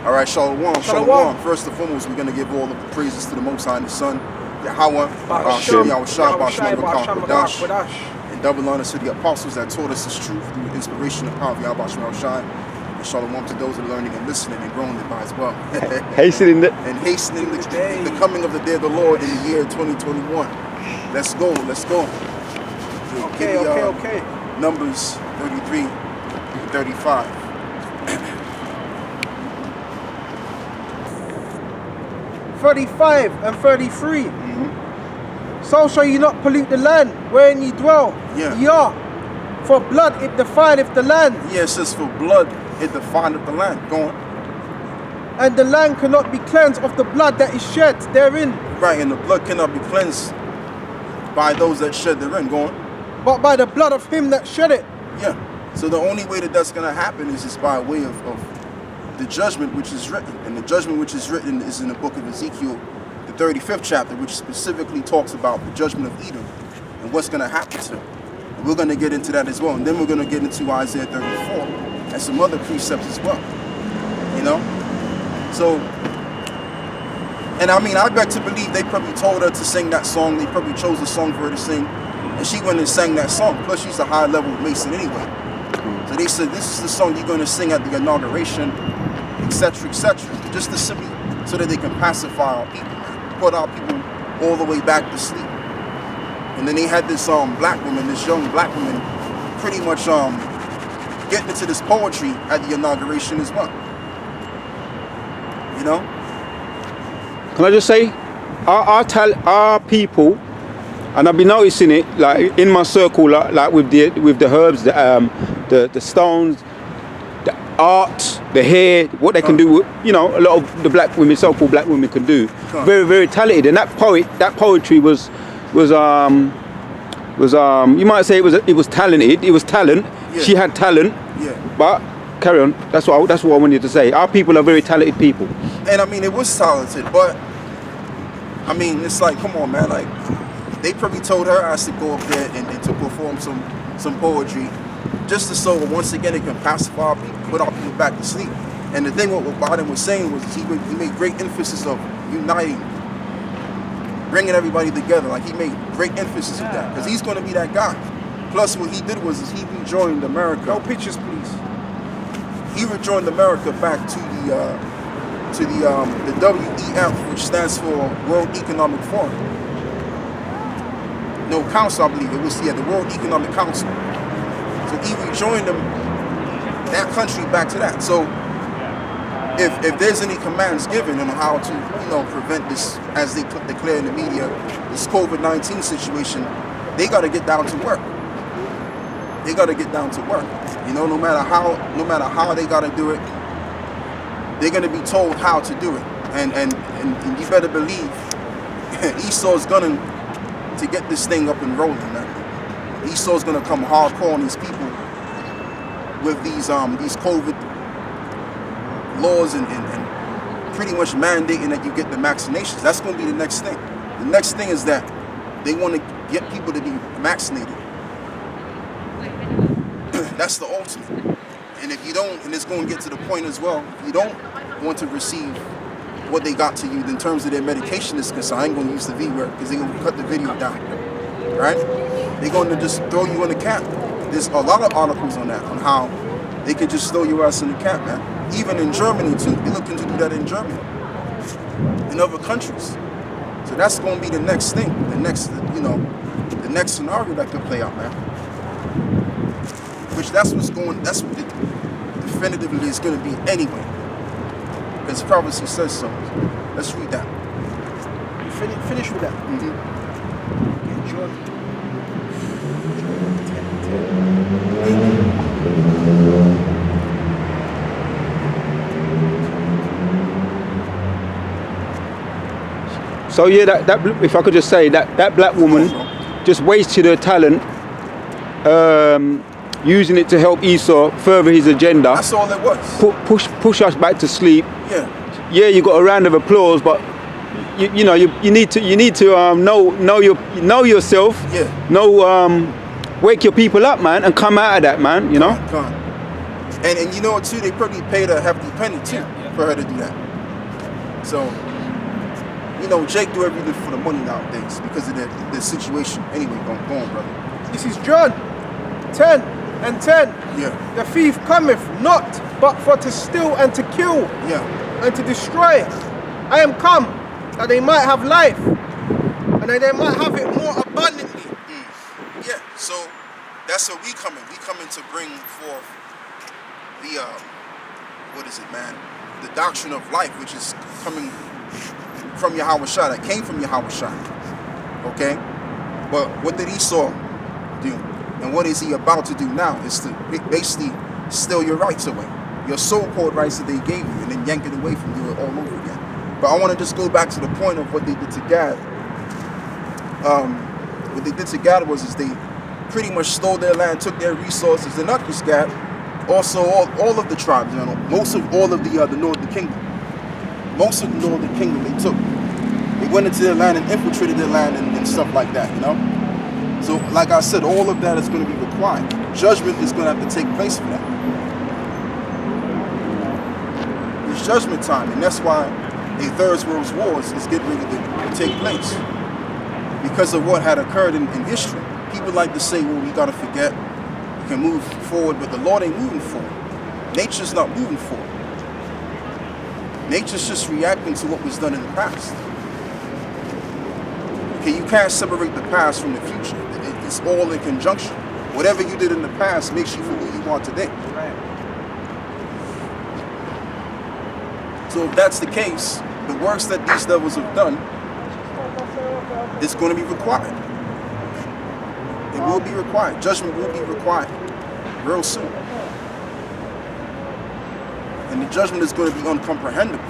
All right, Shalom. Shalom. First and foremost, we're going to give all of the praises to the Most High and the Son, Yahawah, Hasham, Yahawashi, and double honor to the apostles that taught us this truth through the inspiration and power of Yahawashi. And Shalom to those that are learning and listening and growing thereby as well. hastening the coming of the day of the Lord in the year 2021. Let's go. Okay. Numbers 33 and 35. 35 and 33. So shall you not pollute the land wherein ye dwell. Yeah. For blood it defileth the land. Yeah, it says for blood it defileth the land. Go on. And the land cannot be cleansed of the blood that is shed therein. Right, and the blood cannot be cleansed by those that shed therein. Go on. But by the blood of him that shed it. Yeah. So the only way that that's going to happen is just by way of the judgment which is written. And the judgment which is written is in the book of Ezekiel, the 35th chapter, which specifically talks about the judgment of Edom and what's going to happen to them. And we're going to get into that as well. And then we're going to get into Isaiah 34 and some other precepts as well. You know? So, and I mean, I bet to believe they probably told her to sing that song. They probably chose a song for her to sing. And she went and sang that song. Plus, she's a high-level Mason anyway. So they said, this is the song you're going to sing at the inauguration, etc., etc. Just to simply, so that they can pacify our people, man. Put our people all the way back to sleep. And then they had this black woman, this young black woman, pretty much getting into this poetry at the inauguration as well. You know? Can I just say, our people, and I've been noticing it, like in my circle, like with the herbs, the stones, the art, the hair, what they can do, you know, a lot of the black women, so-called black women can do. Very, very talented. And that poetry was you might say it was talented. It was talent. Yeah. She had talent. Yeah. But carry on. That's what I wanted to say. Our people are very talented people. And I mean, it was talented, but I mean, it's like, come on, man. Like, they probably told her I should go up there and to perform some poetry, just to so once again it can pacify people, put our people back to sleep. And the thing what Biden was saying was he made great emphasis of uniting, bringing everybody together. Like, he made great emphasis of that because he's going to be that guy. Plus, what he did was he rejoined America. No pictures, please. He rejoined America back to the WEF, which stands for World Economic Forum. No, Council, I believe it was. Yeah, the World Economic Council. So he rejoined that country back to that. So if there's any commands given on how to, you know, prevent this, as they declare in the media, this COVID-19 situation, they got to get down to work. They got to get down to work. You know, no matter how they got to do it, they're going to be told how to do it. And you better believe Esau's going to get this thing up and rolling, man. Esau's going to come hardcore on these people with these COVID laws and pretty much mandating that you get the vaccinations. That's going to be the next thing. The next thing is that they want to get people to be vaccinated. That's the ultimate. And if you don't, and it's going to get to the point as well, if you don't want to receive what they got to you in terms of their medication is concerned, I ain't going to use the V word because they're going to cut the video down, right? They're going to just throw you in the camp. There's a lot of articles on that, on how they could just throw your ass in the camp, man. Even in Germany, too. They're looking to do that in Germany, in other countries. So that's going to be the next thing, the next scenario that could play out, man. Which that's what it definitively is going to be anyway. Because prophecy says so. Let's read that. You finish with that. Mm-hmm. Okay, John. So yeah, that if I could just say that black woman just wasted her talent, using it to help Esau further his agenda. That's all it was. Push us back to sleep. Yeah. Yeah, you got a round of applause, but you need to know yourself. Yeah. Wake your people up, man, and come out of that, man. You know. Come on. And you know what too? They probably paid a hefty penny too. for her to do that. So, you know, Jake do everything for the money nowadays because of their situation. Anyway, go on, brother. This is John 10 and 10. Yeah. The thief cometh not but for to steal and to kill Yeah. and to destroy. I am come that they might have life and that they might have it more abundantly. Yeah. So that's where we come in. We come in to bring forth the what is it, man? The doctrine of life, which is coming from Yahawashi, that came from Yahawashi. Okay? But what did Esau do? And what is he about to do now? Is to basically steal your rights away. Your so-called rights that they gave you, and then yank it away from you all over again. But I want to just go back to the point of what they did to Gad. What they did to Gad is they pretty much stole their land, took their resources, and not just Gad, also all of the tribes, you know, most of all of the northern kingdom. Most of the northern kingdom they took. They went into their land and infiltrated their land and stuff like that, you know? So, like I said, all of that is going to be required. Judgment is going to have to take place for that. It's judgment time, and that's why a Third World War is getting ready to take place. Because of what had occurred in history. People like to say, well, we got to forget. We can move forward, but the Lord ain't moving forward. Nature's not moving forward. Nature's just reacting to what was done in the past. Okay, you can't separate the past from the future. It's all in conjunction. Whatever you did in the past makes you for who you are today. Right. So if that's the case, the works that these devils have done, it's going to be required. It will be required. Judgment will be required real soon. And the judgment is going to be uncomprehendable.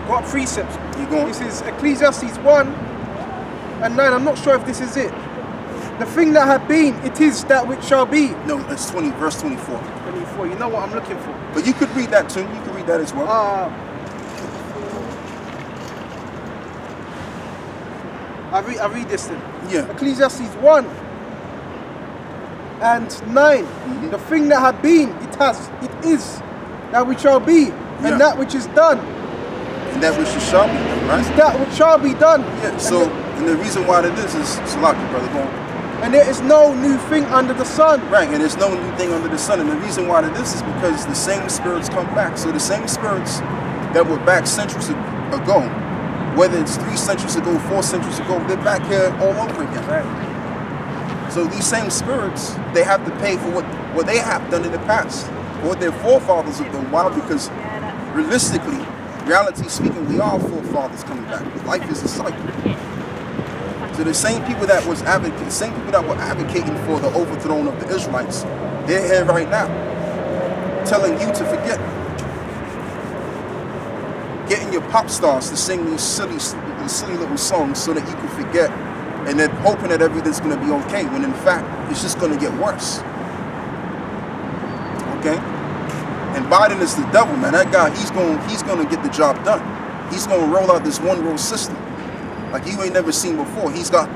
Got precepts. You going? This is Ecclesiastes 1 and 9. I'm not sure if this is it. The thing that had been, it is that which shall be. No, it's verse 24. 24. You know what I'm looking for. But you could read that too. You could read that as well. I read this then. Yeah. Ecclesiastes 1 and 9. The thing that had been, it is that which shall be, Yeah. and that which is done. And that which shall be done, right? Is that which shall be done. Yeah. So, and the reason why that is Salaki, brother, go on. And there is no new thing under the sun. Right, and there's no new thing under the sun. And the reason why that is because the same spirits come back. So the same spirits that were back centuries ago, whether it's 3 centuries ago, 4 centuries ago, they're back here all over again. Right. So these same spirits, they have to pay for what they have done in the past, for what their forefathers have done. Why? Because realistically, reality speaking, we are forefathers coming back. Life is a cycle. So the same people that were advocating for the overthrow of the Israelites, they're here right now, telling you to forget. Getting your pop stars to sing these silly little songs so that you can forget, and then hoping that everything's going to be okay, when in fact, it's just going to get worse. Okay? And Biden is the devil, man. That guy, he's going to get the job done. He's going to roll out this one world system like you ain't never seen before. He's got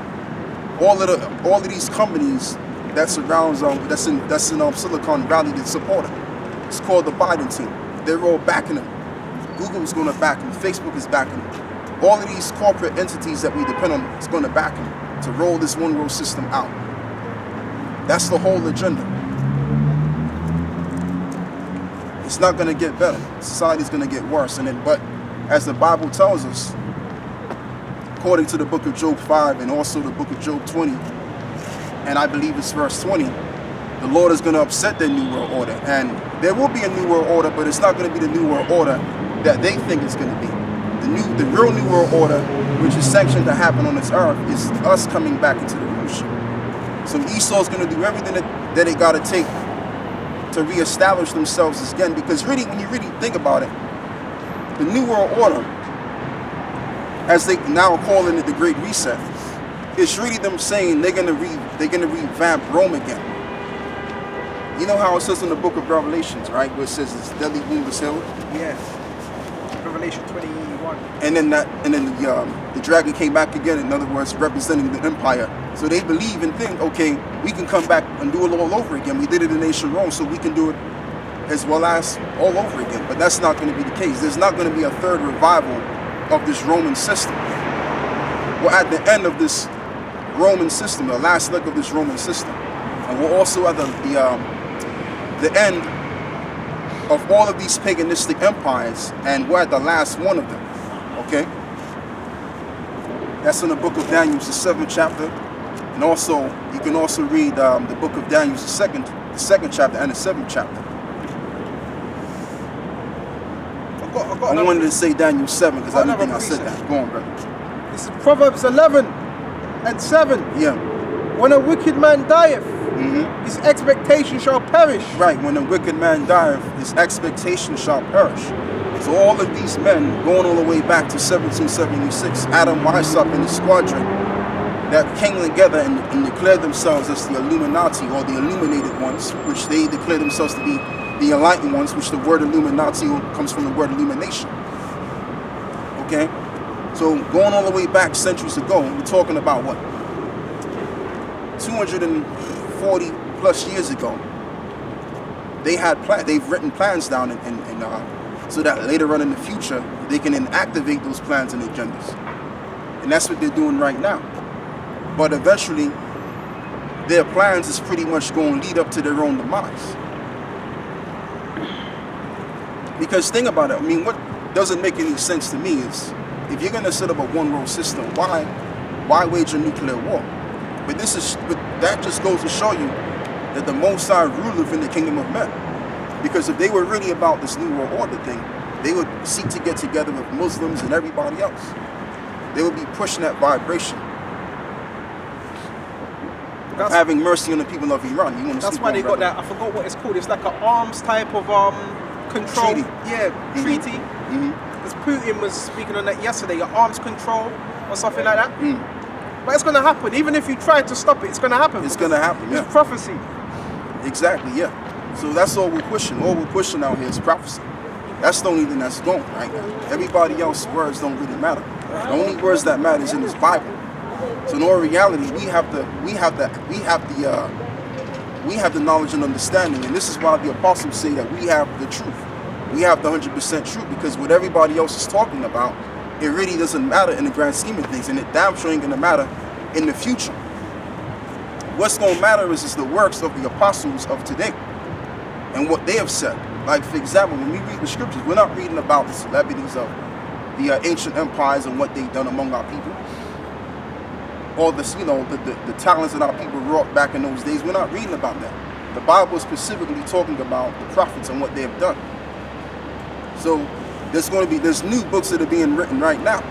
all of these companies that surrounds that's in Silicon Valley that support him. It's called the Biden team. They're all backing him. Google's going to back him. Facebook is backing him. All of these corporate entities that we depend on is going to back him to roll this one world system out. That's the whole agenda. It's not going to get better. Society's going to get worse. But as the Bible tells us, according to the book of Job 5 and also the book of Job 20, and I believe it's verse 20, the Lord is going to upset their new world order. And there will be a new world order, but it's not going to be the new world order that they think it's going to be. The real new world order, which is sanctioned to happen on this earth, is us coming back into the rulership. So Esau's going to do everything that they got to take to reestablish themselves again. Because really, when you really think about it, the new world order, as they now calling it the Great Reset, it's really them saying they're gonna revamp Rome again. You know how it says in the book of Revelations, right, where it says this deadly wound was healed? Yes. Revelation 21. And then the dragon came back again. In other words, representing the empire. So they believe and think, okay, we can come back and do it all over again. We did it in ancient Rome, so we can do it as well as all over again. But that's not going to be the case. There's not going to be a third revival of this Roman system. We're at the end of this Roman system, the last leg of this Roman system. And we're also at the end of all of these paganistic empires, and we're at the last one of them. Okay? That's in the book of Daniel, the 7th chapter. And also, you can also read the book of Daniel, the second chapter and the 7th chapter. I wanted to say Daniel 7 because I didn't think I said that. Go on, brother. This is Proverbs 11:7. Yeah. When a wicked man dieth, his expectation shall perish. Right, when a wicked man dieth, his expectation shall perish. So all of these men, going all the way back to 1776, Adam Weishaupt and his squadron, that came together and declared themselves as the Illuminati, or the illuminated ones, which they declare themselves to be the enlightened ones, which the word Illuminati comes from the word illumination. Okay? So going all the way back centuries ago, we're talking about what? 240 plus years ago. They've written plans down so that later on in the future, they can then activate those plans and agendas. And that's what they're doing right now. But eventually, their plans is pretty much going to lead up to their own demise. Because think about it, I mean, what doesn't make any sense to me is, if you're going to set up a one-world system, why wage a nuclear war? But that just goes to show you that the Most High ruleth in the kingdom of men. Because if they were really about this new world order thing, they would seek to get together with Muslims and everybody else. They would be pushing that vibration. Having mercy on the people of Iran. That's why they got that. I forgot what it's called. It's like an arms type of control. Treaty. Yeah, treaty. Because Putin was speaking on that yesterday. Arms control or something like that. But it's going to happen. Even if you try to stop it, it's going to happen. It's going to happen. Yeah. It's prophecy. Exactly. Yeah. So that's all we're pushing. All we're pushing out here is prophecy. That's the only thing that's going right now. Everybody else's words don't really matter. The only words that matter is in this Bible. So in all reality, we have the knowledge and understanding, and this is why the apostles say that we have the truth. We have the 100% truth, because what everybody else is talking about, it really doesn't matter in the grand scheme of things, and it damn sure ain't gonna matter in the future. What's gonna matter is the works of the apostles of today and what they have said. Like, for example, when we read the scriptures, we're not reading about the celebrities of the ancient empires and what they've done among our people, or the talents that our people wrought back in those days. We're not reading about that. The Bible is specifically talking about the prophets and what they have done. So there's new books that are being written right now.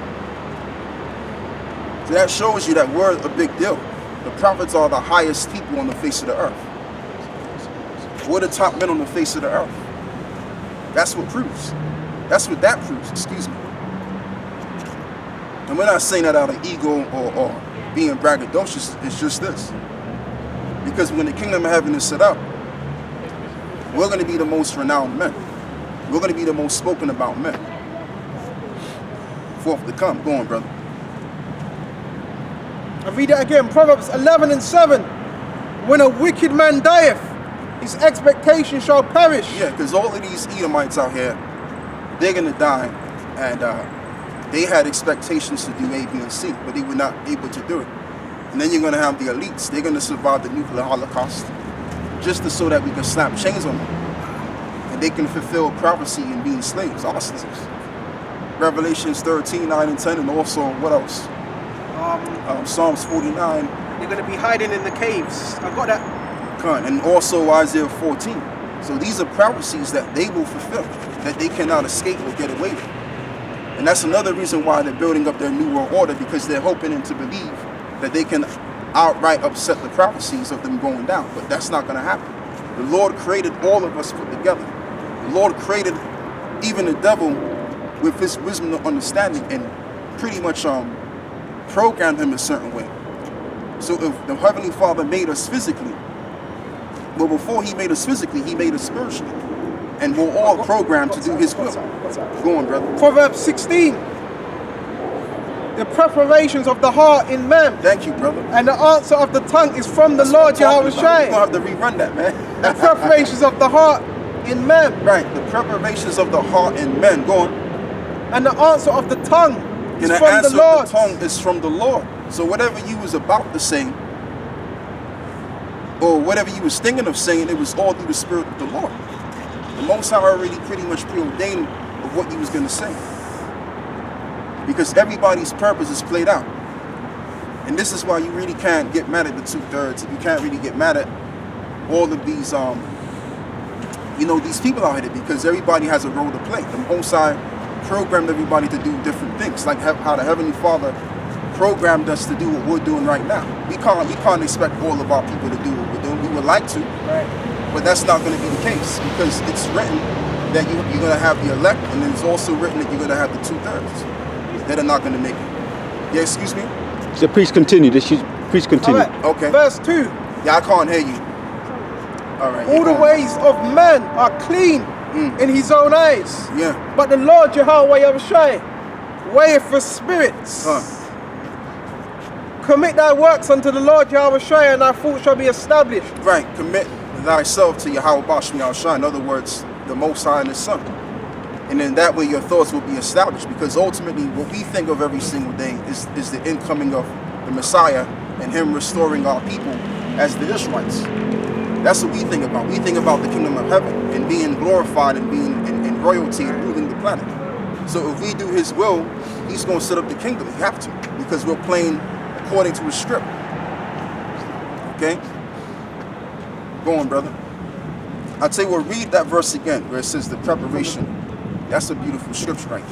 So that shows you that we're a big deal. The prophets are the highest people on the face of the earth. We're the top men on the face of the earth. That's what proves. That's what that proves, excuse me. And we're not saying that out of ego or being braggadocious. It's just this. Because when the kingdom of heaven is set up, we're going to be the most renowned men. We're going to be the most spoken about men. Fourth to come. Go on, brother. I read it again. Proverbs 11:7. When a wicked man dieth, his expectation shall perish. Yeah, because all of these Edomites out here, they're going to die. And they had expectations to do A, B, and C, but they were not able to do it. And then you're going to have the elites. They're going to survive the nuclear holocaust just so that we can slap chains on them. And they can fulfill prophecy and being slaves, arsonists. Revelations 13:9 and 10, and also, what else? Psalms 49. They're going to be hiding in the caves. I got that. And also Isaiah 14. So these are prophecies that they will fulfill, that they cannot escape or get away with. And that's another reason why they're building up their new world order, because they're hoping and to believe that they can outright upset the prophecies of them going down. But that's not going to happen. The Lord created all of us put together. The Lord created even the devil with his wisdom and understanding, and pretty much programmed him a certain way. So if the Heavenly Father made us physically, well, before he made us physically, he made us spiritually. And we're all programmed to do his will. Go on, brother. Proverbs 16. The preparations of the heart in man. Thank you, brother. And the answer of the tongue is from the That's Lord what I'm talking about. Yahawashi. You're going to have to rerun that, man. The preparations of the heart in man. Right, the preparations of the heart in men. Go on. And the answer of the tongue is And the from answer the Lord. of the tongue is from the Lord. So whatever you was about to say, or whatever you was thinking of saying, it was all through the Spirit of the Lord. The Most High already pretty much preordained of what you was going to say. Because everybody's purpose is played out. And this is why you really can't get mad at the 2/3. You can't really get mad at all of these, these people out here, because everybody has a role to play. The Most High programmed everybody to do different things, like how the Heavenly Father programmed us to do what we're doing right now. We can't expect all of our people to do what we're doing. We would like to, Right. but that's not going to be the case, because it's written that you're going to have the elect, and it's also written that you're going to have the 2/3 that are not going to make it. Yeah, excuse me? So please continue. Please continue. All right. Okay. Verse 2. Yeah, I can't hear you. All right. All the ways of man are clean in his own eyes. Yeah. But the Lord Yahawah Yahawashi weigheth for spirits. Commit thy works unto the Lord Yahawashi, and thy thoughts shall be established. Right. Commit thyself to Yahawashi. In other words, the Most High and His Son. And then that way your thoughts will be established, because ultimately what we think of every single day is the incoming of the Messiah and Him restoring our people as the Israelites. That's what we think about. We think about the kingdom of heaven and being glorified and being in royalty and ruling the planet. So if we do His will, He's going to set up the kingdom. We have to, because we're playing according to His script. Okay? Go on, brother. I'll tell you what, read that verse again where it says the preparation. That's a beautiful scripture right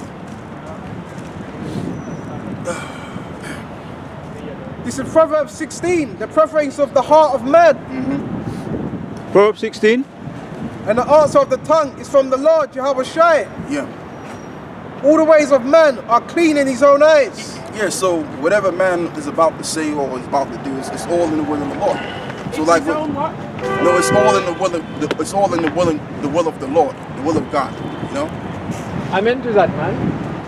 there. This is Proverbs 16, the preference of the heart of man. Proverbs 16. And the answer of the tongue is from the Lord Yahawashi. Yeah. All the ways of man are clean in his own eyes. Yeah, so whatever man is about to say or is about to do, it's all in the will of the Lord. So like no, it's all in the will of the will of the Lord, the will of God. You know? I'm into that, man.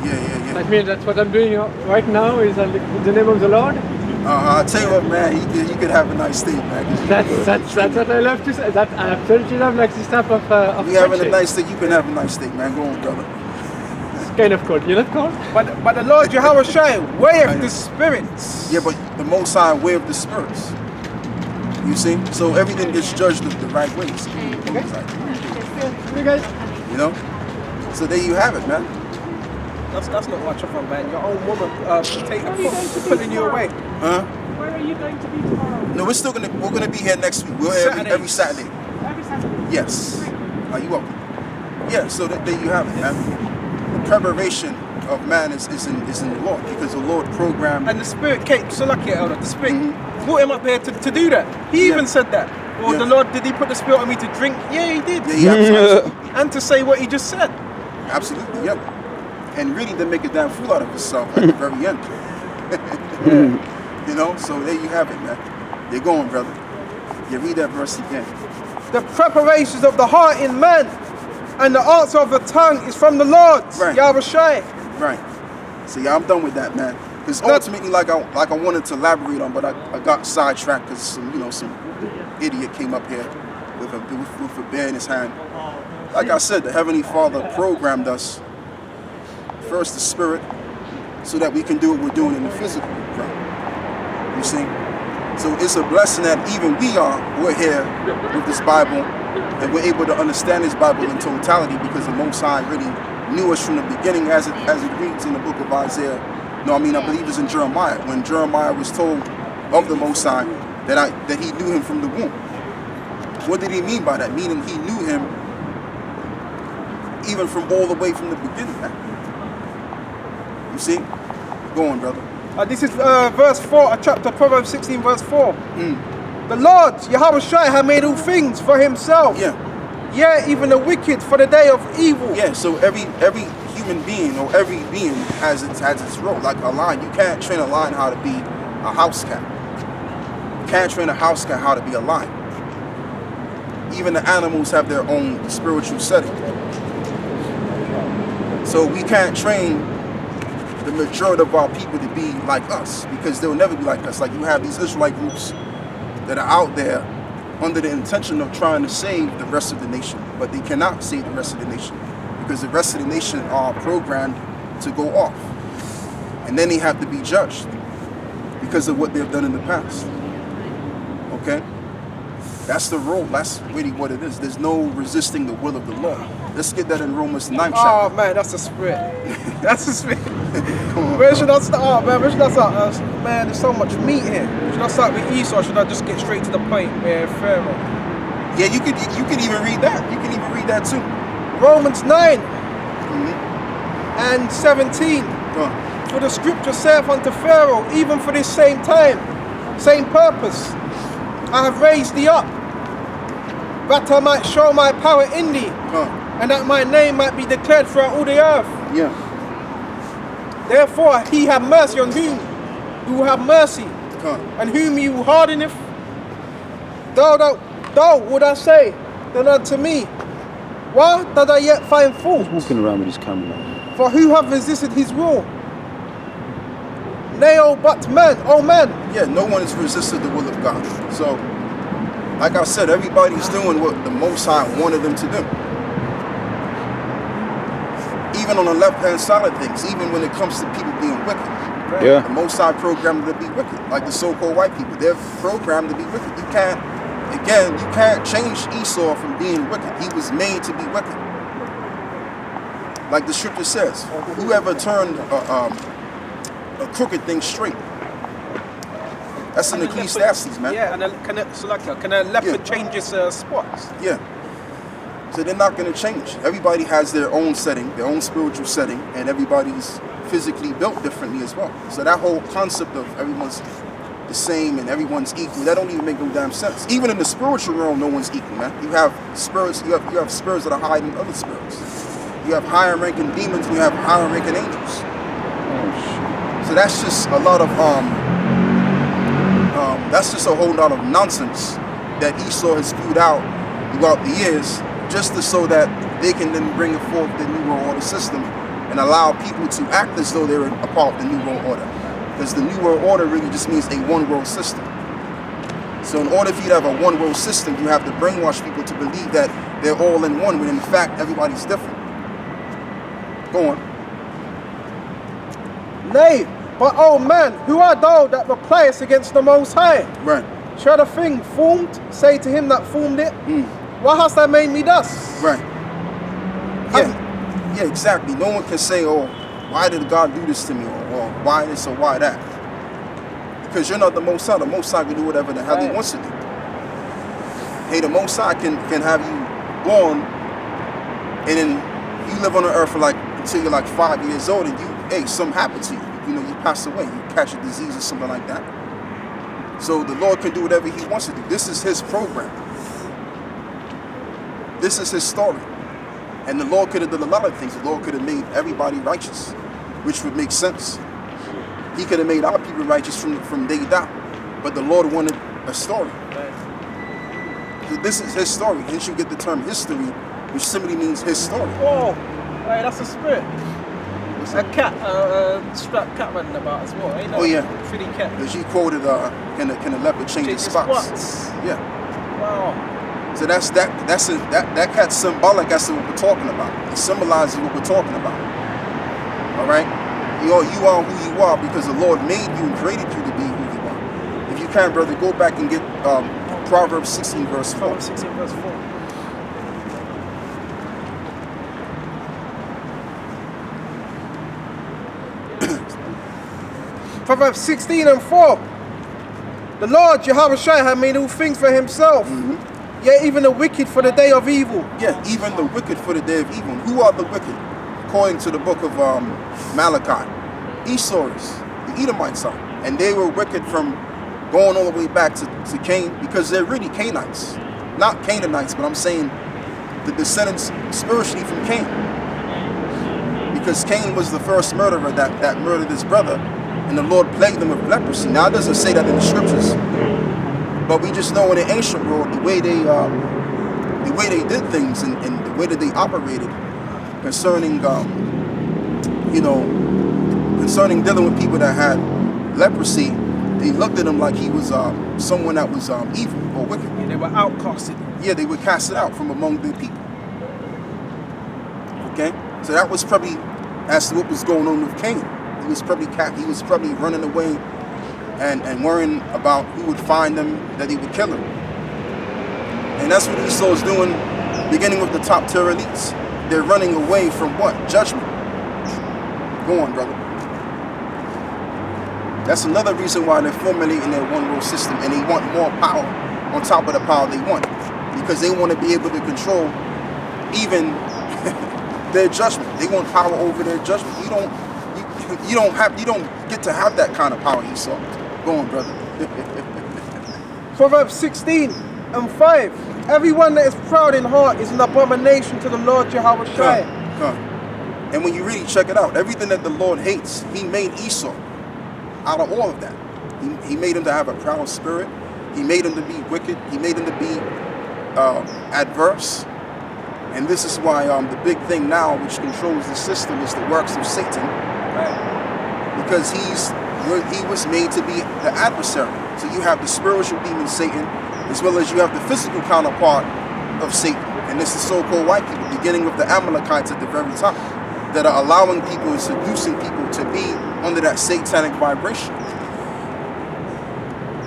Yeah. That means that's what I'm doing right now, is in the name of the Lord. I tell you what, man, you could have a nice day, man. That's what I love to say. That I absolutely love, like this type of You having a friendship. nice day, you can have a nice day, man. Go on, brother. It's kind of cold. You're not cold? But the Lord Yahawashi weigheth the spirits. Yeah, but the Most High way of the spirits. You see? So everything gets judged the right ways. You guys? You know? So there you have it, man. That's not much of a man. Your own woman pulling you away. Huh? Where are you going to be tomorrow? No, we're gonna be here next week. We're here every Saturday. Every Saturday. Yes. Are you welcome? Yeah, so there you have it, man. The preparation of man is in the Lord, because the Lord programmed. And the Spirit came, so lucky, Elder. The Spirit brought him up here to do that. He even said that. Or the Lord, did He put the Spirit on me to drink? Yeah, He did. Yeah, absolutely. And to say what He just said. Absolutely, yep. And really to make a damn fool out of himself at the very end. You know, so there you have it, man. You're going, brother. You read that verse again. The preparations of the heart in man, and the answer of the tongue is from the Lord. Right. Yahawashi. Right. So yeah, I'm done with that, man. Because ultimately, like I wanted to elaborate on, but I got sidetracked because some idiot came up here with a bear in his hand. Like I said, the Heavenly Father programmed us, first the spirit, so that we can do what we're doing in the physical realm. You see? So it's a blessing that even we're here with this Bible, and we're able to understand this Bible in totality, because the Most High really knew us from the beginning, as it reads in the book of Isaiah. No, I believe it's in Jeremiah, when Jeremiah was told of the Most High that he knew him from the womb. What did he mean by that? Meaning he knew him even from all the way from the beginning. You see? Go on, brother. This is verse 4, chapter Proverbs 16, verse 4. The Lord, Yahawashi, had made all things for Himself. Yeah. Yeah, even the wicked for the day of evil. Yeah, so every human being or every being has its role. Like a lion, you can't train a lion how to be a house cat. You can't train a house cat how to be a lion. Even the animals have their own spiritual setting. So we can't train the majority of our people to be like us, because they'll never be like us. Like, you have these Israelite groups that are out there under the intention of trying to save the rest of the nation, but they cannot save the rest of the nation, because the rest of the nation are programmed to go off, and then they have to be judged because of what they've done in the past. Okay? That's the rule. That's really what it is. There's no resisting the will of the Lord. Let's get that in Romans 9 chapter. Oh man, that's the spirit. That's the spirit. Where should I start? Oh man, where should I start? Man, there's so much meat here. Should I start with Esau, or should I just get straight to the point where Pharaoh? Yeah, you could even read that. You can even read that too. Romans 9 and 17. For the scripture saith unto Pharaoh, even for this same time, same purpose, I have raised thee up, that I might show my power in thee, and that my name might be declared throughout all the earth. Yeah. Therefore he have mercy on whom he will have mercy, and whom he will hardeneth. Thou would I say, then unto me, why did I yet find fault? Walking around with his camera. For who have resisted his will? Nay, but man, man. Yeah, no one has resisted the will of God. So, like I said, everybody's doing what the Most High wanted them to do. Even on the left-hand side of things, even when it comes to people being wicked. Yeah. The Most High programmed them to be wicked, like the so-called white people. They're programmed to be wicked. You can't change Esau from being wicked. He was made to be wicked. Like the scripture says, whoever turned a crooked thing straight. That's in Ecclesiastes, man. Yeah, and can a leopard change his spots? Yeah. So they're not going to change. Everybody has their own setting, their own spiritual setting, and everybody's physically built differently as well. So that whole concept of everyone's the same and everyone's equal, that don't even make no damn sense. Even in the spiritual realm, no one's equal, man. You have spirits, you have spirits that are higher than other spirits. You have higher ranking demons and you have higher ranking angels. So that's just a lot of that's just a whole lot of nonsense that Esau has spewed out throughout the years, just so that they can then bring forth the New World Order system and allow people to act as though they're a part of the New World Order. Because the New World Order really just means a one world system. So in order for you to have a one world system, you have to brainwash people to believe that they're all in one, when in fact everybody's different. Go on. Nay, but man, who art thou that repliest against the Most High? Right. Shall the thing formed say to him that formed it, why hast thou made me thus? Right. Yeah, exactly. No one can say, oh, why did God do this to me? Or why this or why that? Because you're not the Most High. The Most High can do whatever the hell he wants to do. Hey, the Most High can have you born and then you live on the earth for until you're 5 years old, and something happened to you. You know, you pass away, you catch a disease or something like that. So the Lord can do whatever he wants to do. This is his program. This is his story. And the Lord could have done a lot of things. The Lord could have made everybody righteous, which would make sense. He could have made our people righteous from day dot. But the Lord wanted a story. So this is his story. Hence you get the term history, which simply means his story. Whoa, right, that's a spirit. A cat, strapped cat running about as well. Ain't Oh yeah. Pretty cat. As you quoted, can a leopard change its spots? Yeah. Wow. So that cat's symbolic as to what we're talking about. It symbolizes what we're talking about. All right. You are who you are because the Lord made you and created you to be who you are. If you can, brother, go back and get Proverbs 16 verse 4. Proverbs 16 verse 4. Proverbs 16 and 4. The Lord Yahawashi had made all things for himself. Yea, even the wicked for the day of evil. Yeah, even the wicked for the day of evil. Who are the wicked? According to the book of Malachi, Esau is, the Edomites are. And they were wicked from going all the way back to Cain, because they're really Cainites. Not Canaanites, but I'm saying the descendants spiritually from Cain. Because Cain was the first murderer that murdered his brother, and the Lord plagued them with leprosy. Now, it doesn't say that in the scriptures, but we just know in the ancient world, the way they the way they did things and the way that they operated concerning, concerning dealing with people that had leprosy, they looked at him like he was someone that was evil or wicked. They were outcasted. Yeah, they were casted out from among the people. Okay, so that was probably as to what was going on with Cain. He was probably running away and worrying about who would find him, that he would kill him. And that's what Esau is doing, beginning with the top tier elites. They're running away from what? Judgment. Go on, brother. That's another reason why they're formulating their one world system, and they want more power on top of the power they want, because they want to be able to control even their judgment. They want power over their judgment. You don't get to have that kind of power, Esau. Go on, brother. Proverbs 16:5. Everyone that is proud in heart is an abomination to the Lord Yahawashi. And when you really check it out, everything that the Lord hates, he made Esau out of all of that. He made him to have a proud spirit. He made him to be wicked. He made him to be adverse. And this is why the big thing now, which controls the system, is the works of Satan. Right. Because he was made to be the adversary. So you have the spiritual demon Satan, as well as you have the physical counterpart of Satan. And this is so-called white people, beginning with the Amalekites at the very top, that are allowing people and seducing people to be under that satanic vibration.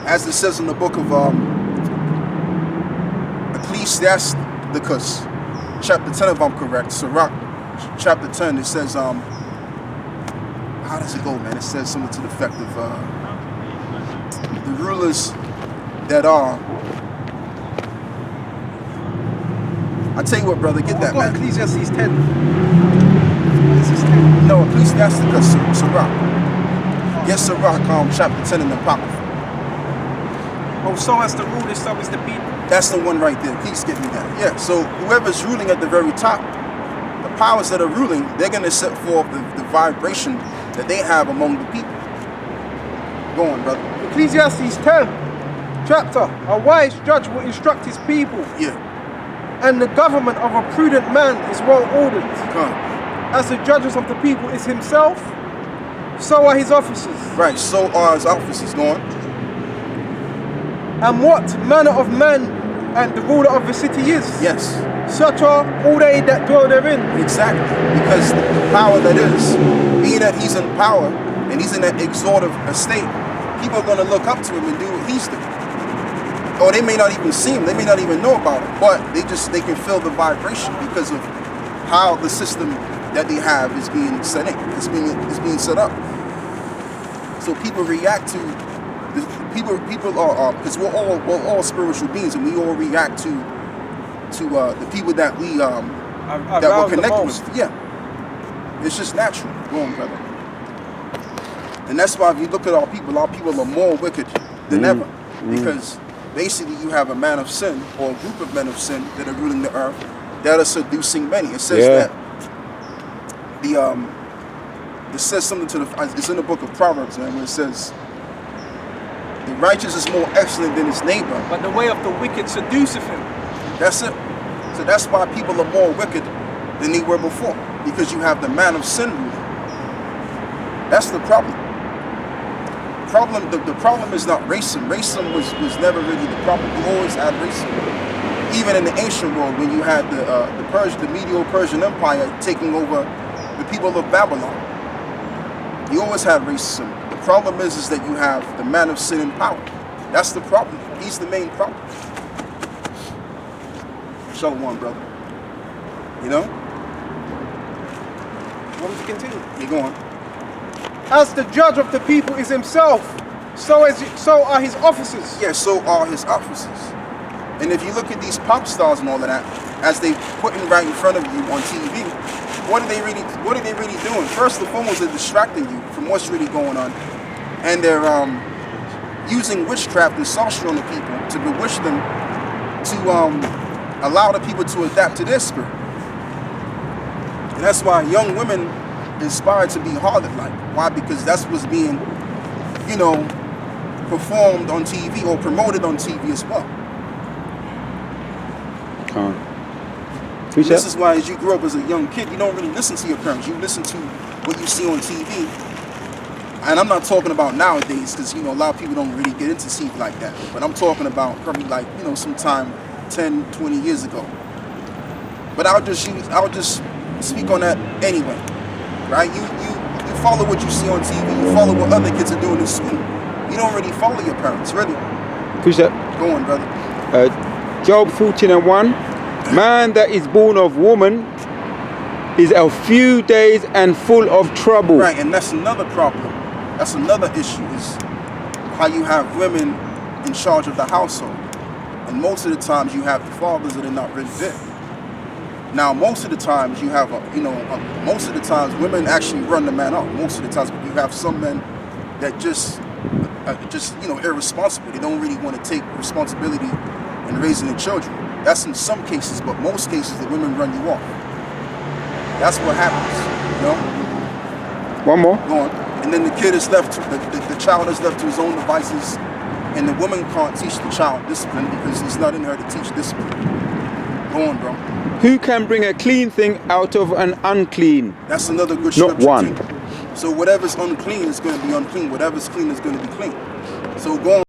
As it says in the book of Ecclesiasticus, chapter 10, if I'm correct, Sirach, chapter 10, it says, how does it go, man? It says something to the effect of the rulers that are, I tell you what, brother, get that, man. Ecclesiastes 10. No, Ecclesiasticus, Sirach. Get Sirach, chapter 10 in the Apocrypha. Oh, so as the rulers, so is the people. That's the one right there. Please get me that. Yeah, so whoever's ruling at the very top, the powers that are ruling, they're going to set forth the vibration that they have among the people. Go on, brother. Ecclesiastes 10, chapter. A wise judge will instruct his people. Yeah. And the government of a prudent man is well ordered. Come. As the judges of the people is himself, so are his officers. Right, so are his officers. Go on. And what manner of man and the ruler of the city is? Yes. Such are all they that dwell therein. Exactly. Because the power that is, being that he's in power and he's in that exalted estate, people are going to look up to him and do what he's doing. Or they may not even see him, they may not even know about him, but they can feel the vibration because of how the system that they have is being set in, it's being set up. So people react to people are because we're all spiritual beings, and we all react to the people that we that we're connected with. Yeah, it's just natural. Go on, brother. And that's why if you look at our people are more wicked than ever, because basically you have a man of sin or a group of men of sin that are ruling the earth that are seducing many. It says that it says something to it's in the book of Proverbs, man, where it says the righteous is more excellent than his neighbor, but the way of the wicked seduceth him. That's it. So that's why people are more wicked than they were before, because you have the man of sin ruling. That's the problem. The problem is not racism. Racism was never really the problem. You always had racism. Even in the ancient world, when you had the medieval Persian Empire taking over the people of Babylon, you always had racism. The problem is that you have the man of sin in power. That's the problem. He's the main problem. Shalom, brother. You know? Want me to continue? You go on. As the judge of the people is himself, so are his officers. Yeah, so are his officers. And if you look at these pop stars and all of that, as they putting right in front of you on TV, what are they really doing? First and foremost, they're distracting you from what's really going on, and they're using witchcraft and sorcery on the people to bewitch them, to allow the people to adapt to their spirit. And that's why young women inspired to be harlot-like. Why? Because that's what's being, performed on TV or promoted on TV as well. Can't. Appreciate This that. is why, as you grow up as a young kid, you don't really listen to your parents. You listen to what you see on TV. And I'm not talking about nowadays, because, you know, a lot of people don't really get into TV like that. But I'm talking about probably like, you know, sometime 10, 20 years ago. But I'll just speak on that anyway, right? You follow what you see on TV. You follow what other kids are doing in school. You don't really follow your parents, really. Appreciate that. Go on, brother. Job 14:1. Man that is born of woman is a few days and full of trouble. Right, and that's another problem. That's another issue, is how you have women in charge of the household. And most of the times you have the fathers that are not really there. Now, most of the times you have, most of the times women actually run the man off. Most of the times you have some men that just irresponsible. They don't really want to take responsibility in raising their children. That's in some cases, but most cases the women run you off. That's what happens, you know? One more. Go on. And then the kid is left, the child is left to his own devices, and the woman can't teach the child discipline because it's not in her to teach discipline. Go on, bro. Who can bring a clean thing out of an unclean? That's another good Not scripture. one. Too. So whatever's unclean is going to be unclean. Whatever's clean is going to be clean. So go on.